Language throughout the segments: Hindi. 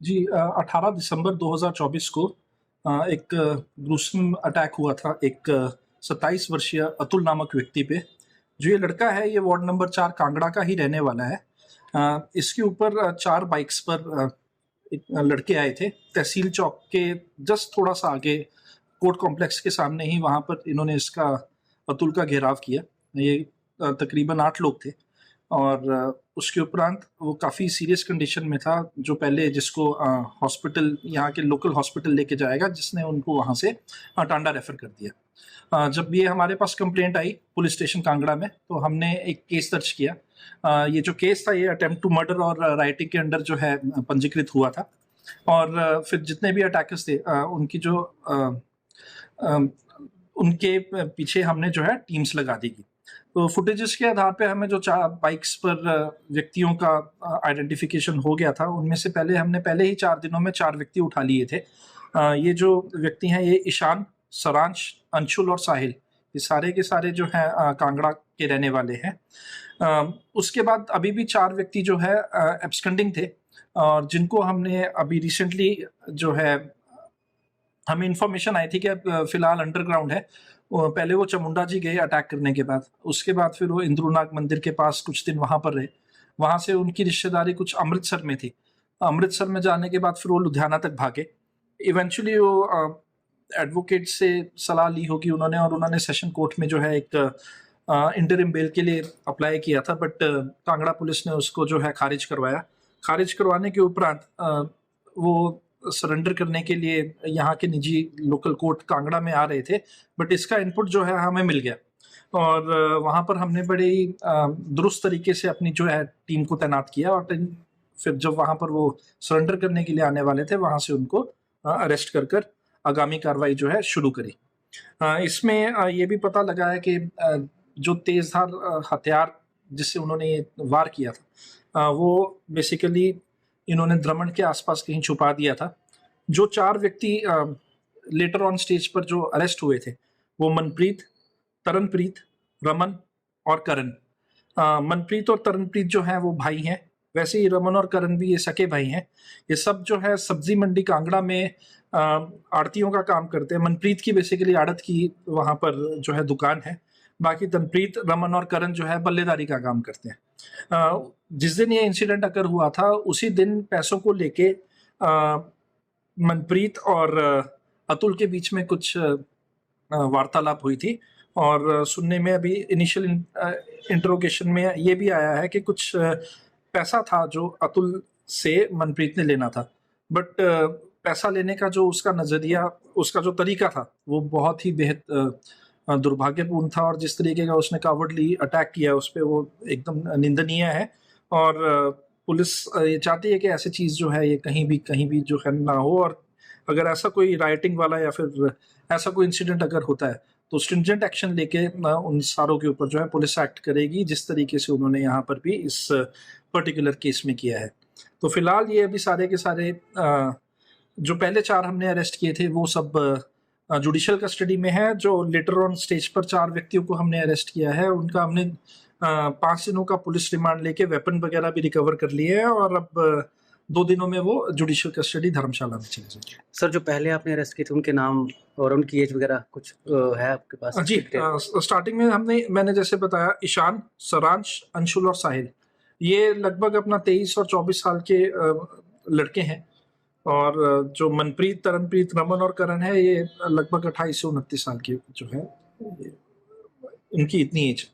जी 18 दिसंबर 2024 को एक ग्रुसम अटैक हुआ था एक 27 वर्षीय अतुल नामक व्यक्ति पे। जो ये लड़का है ये वार्ड नंबर 4 कांगड़ा का ही रहने वाला है। इसके ऊपर 4 बाइक्स पर एक लड़के आए थे। तहसील चौक के जस्ट थोड़ा-सा आगे कोर्ट कॉम्प्लेक्स के सामने ही वहाँ पर इन्होंने अतुल का घेराव किया। ये तकरीबन 8 लोग थे। और उसके उपरांत वो काफ़ी सीरियस कंडीशन में था, जो पहले जिसको हॉस्पिटल यहाँ के लोकल हॉस्पिटल लेके जाएगा, जिसने उनको वहाँ से टांडा रेफ़र कर दिया। जब ये हमारे पास कंप्लेंट आई पुलिस स्टेशन कांगड़ा में, तो हमने एक केस दर्ज किया। ये जो केस था ये अटेम्प्ट टू मर्डर और राइटिंग के अंडर जो है पंजीकृत हुआ था। और फिर जितने भी अटैकर्स थे अ, उनके पीछे हमने जो है टीम्स लगा दी गई। तो फुटेजेस के आधार पे हमें जो 4 बाइक्स पर व्यक्तियों का आइडेंटिफिकेशन हो गया था, उनमें से हमने पहले ही 4 दिनों में 4 व्यक्ति उठा लिए थे। ये जो व्यक्ति हैं ये ईशान, सारांश, अंशुल और साहिल, ये सारे के सारे जो हैं कांगड़ा के रहने वाले हैं। उसके बाद अभी भी 4 व्यक्ति जो है एब्सकॉन्डिंग थे, और जिनको हमने अभी रिसेंटली जो है हमें इन्फॉर्मेशन आई थी कि अब फिलहाल अंडरग्राउंड है। पहले वो चामुंडा जी गए अटैक करने के बाद, उसके बाद फिर वो इंद्रुनाग मंदिर के पास कुछ दिन वहाँ पर रहे। वहाँ से उनकी रिश्तेदारी कुछ अमृतसर में थी। अमृतसर में जाने के बाद फिर वो लुधियाना तक भागे। इवेंचुअली वो एडवोकेट से सलाह ली होगी उन्होंने, और उन्होंने सेशन कोर्ट में जो है एक इंटरिम बेल के लिए अप्लाई किया था, बट कांगड़ा पुलिस ने उसको जो है खारिज करवाया। खारिज करवाने के उपरांत वो सरेंडर करने के लिए यहाँ के निजी लोकल कोर्ट कांगड़ा में आ रहे थे, बट इसका इनपुट जो है हमें मिल गया। और वहाँ पर हमने बड़े ही दुरुस्त तरीके से अपनी जो है टीम को तैनात किया, और फिर जब वहाँ पर वो सरेंडर करने के लिए आने वाले थे, वहाँ से उनको अरेस्ट कर आगामी कार्रवाई जो है शुरू करी। इसमें ये भी पता लगा है कि जो तेज़धार हथियार जिससे उन्होंने ये वार किया था, वो बेसिकली इन्होंने द्रमण के आसपास कहीं छुपा दिया था। जो 4 व्यक्ति लेटर ऑन स्टेज पर जो अरेस्ट हुए थे, वो मनप्रीत, तरनप्रीत, रमन और करण। मनप्रीत और तरनप्रीत जो हैं वो भाई हैं। वैसे ही रमन और करण भी ये सगे भाई हैं। ये सब जो है सब्जी मंडी कांगड़ा में आड़तियों का काम करते हैं। मनप्रीत की बेसिकली आड़त की वहाँ पर जो है दुकान है। बाकी तनप्रीत, रमन और करण जो है बल्लेदारी का काम करते हैं। जिस दिन ये इंसिडेंट अकर हुआ था, उसी दिन पैसों को लेके मनप्रीत और अतुल के बीच में कुछ वार्तालाप हुई थी। और सुनने में अभी इनिशियल इंटरोगेशन में ये भी आया है कि कुछ पैसा था जो अतुल से मनप्रीत ने लेना था, बट पैसा लेने का जो उसका नज़रिया, उसका जो तरीका था, वो बहुत ही बेहद दुर्भाग्यपूर्ण था। और जिस तरीके का उसने कावर्डली अटैक किया उस पे, वो एकदम निंदनीय है। और पुलिस ये चाहती है कि ऐसी चीज़ जो है ये कहीं भी जो है ना हो। और अगर ऐसा कोई राइटिंग वाला या फिर ऐसा कोई इंसिडेंट अगर होता है, तो स्ट्रिंजेंट एक्शन लेके उन सारों के ऊपर जो है पुलिस एक्ट करेगी, जिस तरीके से उन्होंने यहाँ पर भी इस पर्टिकुलर केस में किया है। तो फिलहाल ये अभी सारे के सारे जो पहले 4 हमने अरेस्ट किए थे, वो सब जुडिशियल कस्टडी में है। जो लेटर ऑन स्टेज पर 4 व्यक्तियों को हमने अरेस्ट किया है, उनका हमने 5 दिनों का पुलिस रिमांड लेके वेपन वगैरह भी रिकवर कर लिए हैं, और अब 2 दिनों में वो जुडिशियल कस्टडी धर्मशाला में चले जाएंगे। सर, जो पहले आपने अरेस्ट किए थे उनके नाम और उनकी एज वगैरह कुछ है आपके पास? जी, स्टार्टिंग में मैंने जैसे बताया, ईशान, सारांश, अंशुल और साहिल, ये लगभग अपना 23 और 24 साल के लड़के हैं। और जो मनप्रीत, तरनप्रीत, रमन और करण है, ये लगभग 28 से 29 साल के जो है, इनकी इतनी एज।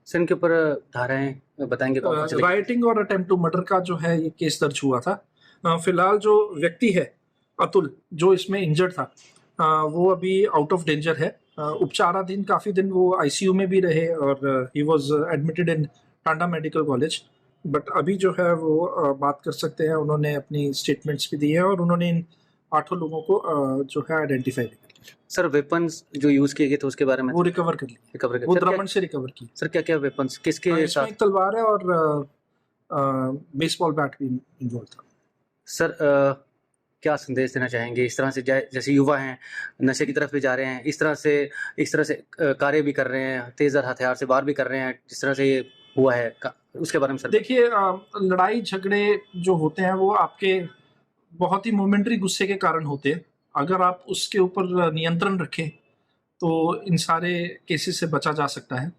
सर, इनके ऊपर धाराएं बताएंगे कौन कौन सी? राइटिंग और अटेम्प्ट टू मर्डर का जो है ये केस दर्ज हुआ था। फिलहाल जो व्यक्ति है अतुल, जो इसमें इंजर्ड था, वो अभी आउट ऑफ डेंजर है। उपचाराधीन काफ़ी दिन वो आईसीयू में भी रहे, और he was admitted in Tanda medical college. But अभी जो है वो बात कर सकते हैं। उन्होंने अपनी स्टेटमेंट्स भी दी हैं, और उन्होंने इन 8 लोगों को जो है आइडेंटिफाई भी कर लिया। सर, वेपन्स जो यूज किए गए थे उसके बारे में वो रिकवर कर लिया, रिकवर वो द्रमण से रिकवर की। सर, क्या क्या वेपन्स किसके साथ? एक तलवार है और बेसबॉल बैट भी इन्वॉल्व था। सर, क्या संदेश देना चाहेंगे इस तरह से, जैसे युवा हैं नशे की तरफ भी जा रहे हैं, इस तरह से कार्य भी कर रहे हैं, तेजर हथियार से वार भी कर रहे हैं, जिस तरह से ये हुआ है उसके बारे में सर? देखिए, लड़ाई झगड़े जो होते हैं वो आपके बहुत ही मोमेंटरी गुस्से के कारण होते हैं। अगर आप उसके ऊपर नियंत्रण रखें तो इन सारे केसेस से बचा जा सकता है।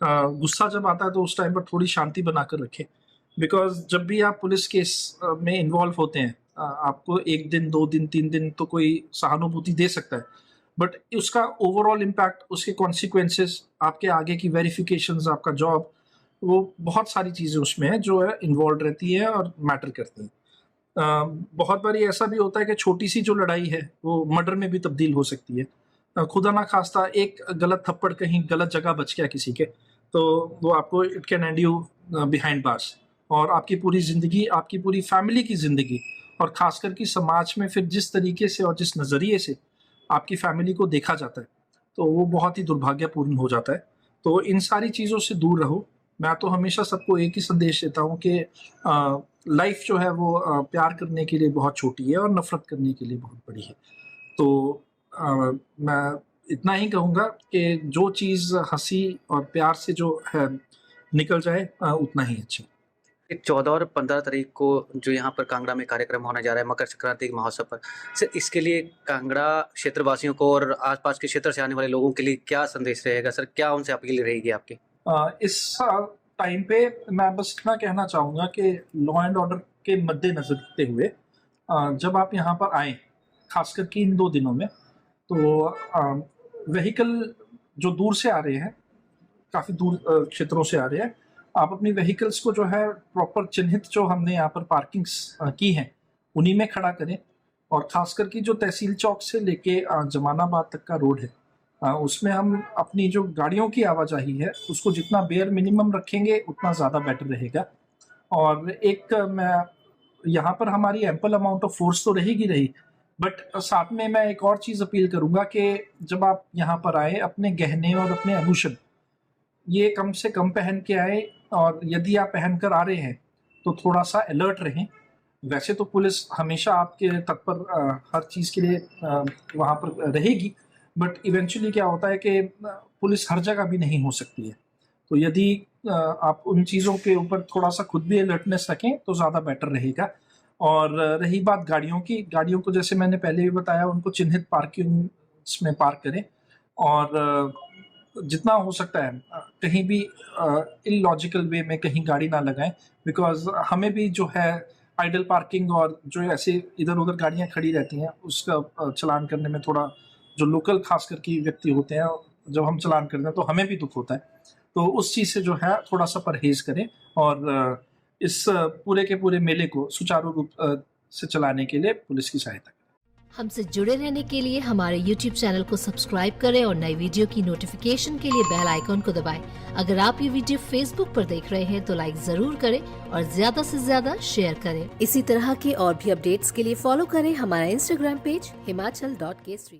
गुस्सा जब आता है तो उस टाइम पर थोड़ी शांति बनाकर रखें, बिकॉज़ जब भी आप पुलिस केस में इन्वॉल्व होते हैं, आपको 1 दिन, 2 दिन, 3 दिन तो कोई सहानुभूति दे सकता है, बट उसका ओवरऑल इम्पैक्ट, उसके कॉन्सिक्वेंसेस, आपके आगे की वेरिफिकेशंस, आपका जॉब, वो बहुत सारी चीज़ें उसमें हैं जो है इन्वॉल्व रहती है और मैटर करती हैं। बहुत बारी ऐसा भी होता है कि छोटी-सी जो लड़ाई है वो मर्डर में भी तब्दील हो सकती है। खुदा ना ख़ास्ता एक गलत थप्पड़ कहीं गलत जगह बज गया किसी के, तो वो आपको it can and you behind bars, और आपकी पूरी ज़िंदगी, आपकी पूरी फैमिली की ज़िंदगी, और ख़ासकर कि समाज में फिर जिस तरीके से और जिस नज़रिए से आपकी फैमिली को देखा जाता है, तो वो बहुत ही दुर्भाग्यपूर्ण हो जाता है। तो इन सारी चीज़ों से दूर रहो। मैं तो हमेशा सबको एक ही संदेश देता हूँ कि लाइफ़ जो है वो प्यार करने के लिए बहुत छोटी है और नफ़रत करने के लिए बहुत बड़ी है। तो मैं इतना ही कहूँगा कि जो चीज़ हँसी और प्यार से जो है निकल जाए, उतना ही अच्छा। 14 और 15 तारीख को जो यहाँ पर कांगड़ा में कार्यक्रम होने जा रहा है मकर संक्रांति महोत्सव पर, सर इसके लिए कांगड़ा क्षेत्रवासियों को और आसपास के क्षेत्र से आने वाले लोगों के लिए क्या संदेश रहेगा सर? क्या उनसे अपील रहेगी आपकी? इस टाइम पे मैं बस इतना कहना चाहूँगा कि लॉ एंड ऑर्डर के मद्देनज़र रखते हुए जब आप यहाँ पर आएँ, ख़ासकर कि इन 2 दिनों में, तो व्हीकल जो दूर से आ रहे हैं, काफ़ी दूर क्षेत्रों से आ रहे हैं, आप अपनी व्हीकल्स को जो है प्रॉपर चिन्हित जो हमने यहाँ पर पार्किंग्स की हैं, उन्हीं में खड़ा करें। और ख़ासकर कि जो तहसील चौक से लेके जमानाबाद तक का रोड है, उसमें हम अपनी जो गाड़ियों की आवाजाही है उसको जितना बेयर मिनिमम रखेंगे उतना ज़्यादा बेटर रहेगा। और एक मैं यहाँ पर हमारी एम्पल अमाउंट ऑफ फोर्स तो रहेगी रही, बट साथ में मैं एक और चीज़ अपील करूँगा कि जब आप यहाँ पर आए, अपने गहने और अपने आभूषण ये कम से कम पहन के आए, और यदि आप पहन कर आ रहे हैं तो थोड़ा-सा अलर्ट रहें। वैसे तो पुलिस हमेशा आपके तत्पर हर चीज़ के लिए वहाँ पर रहेगी, बट इवेंचुअली क्या होता है कि पुलिस हर जगह भी नहीं हो सकती है। तो यदि आप उन चीज़ों के ऊपर थोड़ा-सा खुद भी अलर्टनेस रखें तो ज़्यादा बेटर रहेगा। और रही बात गाड़ियों की, गाड़ियों को जैसे मैंने पहले भी बताया, उनको चिन्हित पार्किंग्स में पार्क करें, और जितना हो सकता है कहीं भी इलॉजिकल वे में कहीं गाड़ी ना लगाएं, बिकॉज़ हमें भी जो है आइडल पार्किंग और जो ऐसे इधर-उधर गाड़ियाँ खड़ी रहती हैं उसका चालान करने में थोड़ा, जो लोकल खासकर के व्यक्ति होते हैं, जब हम चालान करते हैं तो हमें भी दुःख होता है। तो उस चीज़ से जो है थोड़ा-सा परहेज़ करें, और इस पूरे के पूरे मेले को सुचारू रूप से चलाने के लिए पुलिस की सहायता करें। हमसे जुड़े रहने के लिए हमारे YouTube चैनल को सब्सक्राइब करें और नई वीडियो की नोटिफिकेशन के लिए बेल आइकॉन को दबाएं। अगर आप ये वीडियो Facebook पर देख रहे हैं तो लाइक जरूर करें और ज्यादा से ज्यादा शेयर करें। इसी तरह के और भी अपडेट्स के लिए फॉलो करें हमारा Instagram पेज himachal.k3।